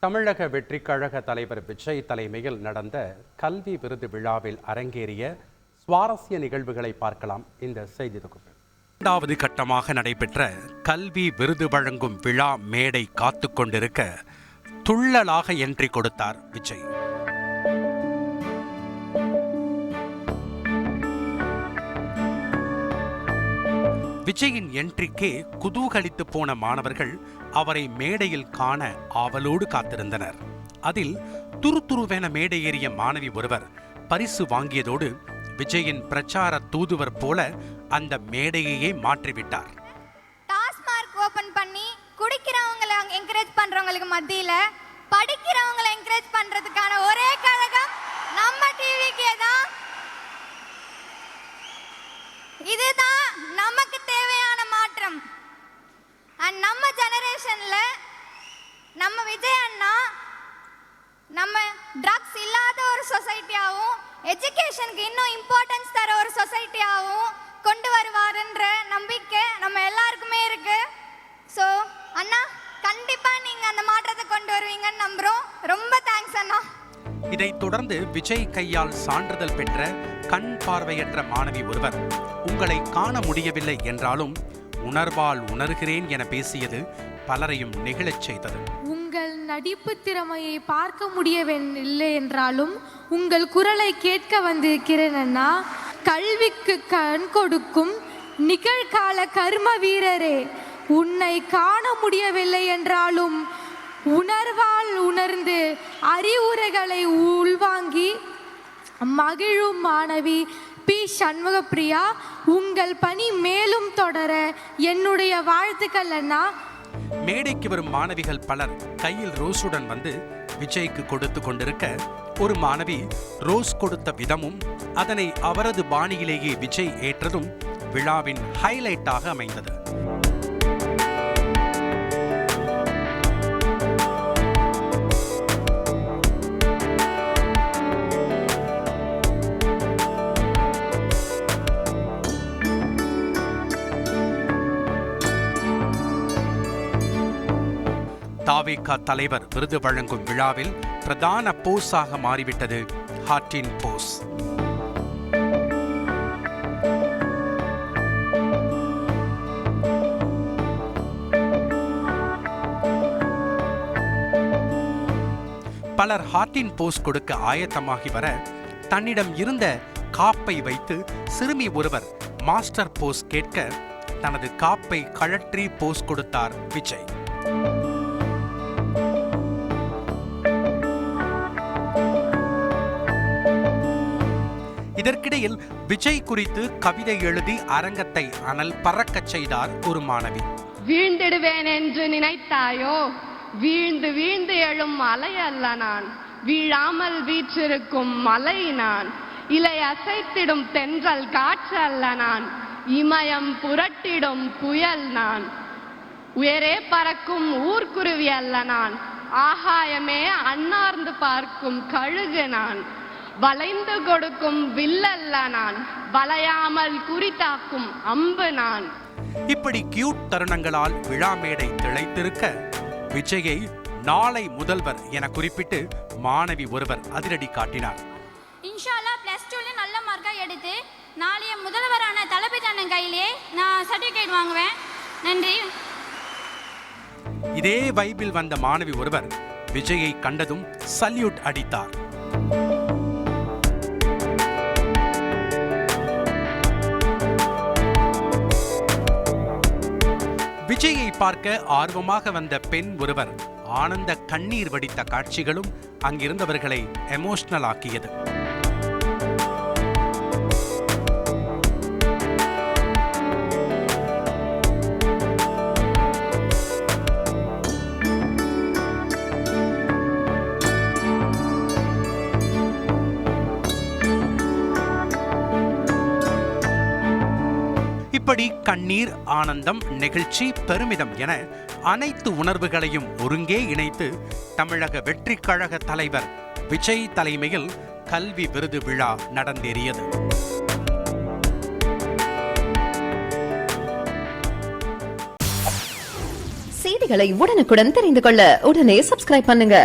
தமிழக வெற்றிக் கழக தலைவர் விஜய் தலைமையில் நடந்த கல்வி விருது விழாவில் அரங்கேறிய சுவாரஸ்ய நிகழ்வுகளை பார்க்கலாம் இந்த செய்தி தொகுப்பில். இரண்டாவது கட்டமாக நடைபெற்ற கல்வி விருது வழங்கும் விழா மேடை காத்து கொண்டிருக்க துள்ளலாக என்ட்ரி கொடுத்தார் விஜய். விஜயின் என்ட்ரிக்கே குதூகலித்து போன மாணவர்கள் அவரை மேடையில் காண ஆவலோடு காத்திருந்தனர். அதில் துருதுருவென மேடை ஏறிய மாணவி ஒருவர் பரிசு வாங்கியதோடு விஜயின் பிரச்சார தூதுவர் போல அந்த மேடையையே மாற்றிவிட்டார். டாஸ்மார்க் ஓபன் பண்ணி குடிக்கிறவங்களை என்கரேஜ் பண்றவங்களுக்கு மத்தியில படிக்கிறவங்களை என்கரேஜ் பண்றதுக்கான ஒரே கழகம் நம்ம டிவிக்கே தான். இதுதான் நமக்கு தேவையான மாற்றம். நம்ம ஜெனரேஷன்ல நம்ம விஜய் அண்ணா நம்ம ட்ரக்ஸ் இல்லாத ஒரு சொசைட்டியாகவும் எஜுகேஷனுக்கு இன்னும் இம்பார்ட்டன்ஸ் தர ஒரு சொசைட்டியாகவும் கொண்டு வருவாருன்ற நம்பிக்கை நம்ம எல்லாருக்குமே இருக்கு. ஸோ அண்ணா கண்டிப்பா நீங்க அந்த மாற்றத்தை கொண்டு வருவீங்கன்னு நம்புறோம். ரொம்ப தேங்க்ஸ் அண்ணா. இதைத் தொடர்ந்து விஜய் கையால் சான்றிதழ் பெற்ற கண் பார்வையற்ற மாணவி ஒருவர் உங்களை காண முடியவில்லை என்றாலும் உணர்வால் உணர்கிறேன் என பேசியது பலரையும் நெகிழச் செய்தது. உங்கள் நடிப்பு திறமையை பார்க்க முடியவில்லை என்றாலும் உங்கள் குரலை கேட்க வந்திருக்கிறேன் அண்ணா. கல்விக்கு கண் கொடுக்கும் நிகழ்கால கர்ம வீரரே, உன்னை காண முடியவில்லை என்றாலும் உணர்வால் உணர்ந்து அறிவுரைகளை உள்வாங்கி மகிழும் மாணவி பி சண்முகப்பிரியா, உங்கள் பணி மேலும் தொடர என்னுடைய வாழ்த்துக்கள் அண்ணா. மேடைக்கு வரும் மாணவிகள் பலர் கையில் ரோஸுடன் வந்து விஜய்க்கு கொடுத்து கொண்டிருக்க ஒரு மாணவி ரோஸ் கொடுத்த விதமும் அதனை அவரது பாணியிலேயே விஜய் ஏற்றதும் விழாவின் ஹைலைட்டாக அமைந்தது. தாவேகா தலைவர் விருது வழங்கும் விழாவில் பிரதான போஸாக மாறிவிட்டது ஹார்ட்டின் போஸ். பலர் ஹார்ட்டின் போஸ் கொடுக்க ஆயத்தமாகி வர தன்னிடம் இருந்த காப்பை வைத்து சிறுமி ஒருவர் மாஸ்டர் போஸ் கேட்க தனது காப்பை கழற்றி போஸ் கொடுத்தார் விஜய். இதற்கிடையில் விஜய் குறித்து கவிதை எழுதி அரங்கத்தை அனல் பறக்கச் செய்தார் ஒரு மாணவி. வீழ்ந்திடுவேன் என்று நினைத்தாயோ? வீழ்ந்து வீழ்ந்து எழும் மலை அல்ல நான், வீழாமல் வீற்றிருக்கும் மலை நான். இலை அசைத்திடும் தென்றல் காற்று அல்ல நான், இமயம் புரட்டிடும் புயல் நான். உயரே பறக்கும் ஊர்க்குருவி அல்ல நான், ஆகாயமே அன்னார்ந்து பார்க்கும் கழுகு நான். வளைந்து கொடுக்கும் வில்லல்ல நான், வளையாமல் குறித்தாக்கும் அம்பு நான். இப்படி கியூட் தருணங்களால் விழா மேடை திளைத்திருக்க விஜயை நாளை முதல்வர் என குறிப்பிட்டு மாணவி ஒருவர் அதிரடி காட்டினார். இன்ஷா அல்லாஹ் +2ல நல்ல மார்க்கா எடுத்து நாளைய முதல்வரான தளபதி அண்ணன் கையிலே நான் சர்டிஃபிகேட் வாங்குவேன். நன்றி. இதே வைபில் வந்த மாணவி ஒருவர் விஜயை கண்டதும் சல்யூட் அடித்தார். விஜயை பார்க்க ஆர்வமாக வந்த பெண் ஒருவர் ஆனந்த கண்ணீர் வடித்த காட்சிகளும் அங்கிருந்தவர்களை எமோஷனல் ஆக்கியது. இப்படி கண்ணீர், ஆனந்தம், நெகிழ்ச்சி, பெருமிதம் என அனைத்து உணர்வுகளையும் ஒருங்கே இணைத்து தமிழக வெற்றிக் கழக தலைவர் விஜய் தலைமையில் கல்வி விருது விழா நடந்தேறியது. செய்திகளை உடனுக்குடன் தெரிந்து கொள்ள உடனே சப்ஸ்கிரைப் பண்ணுங்க.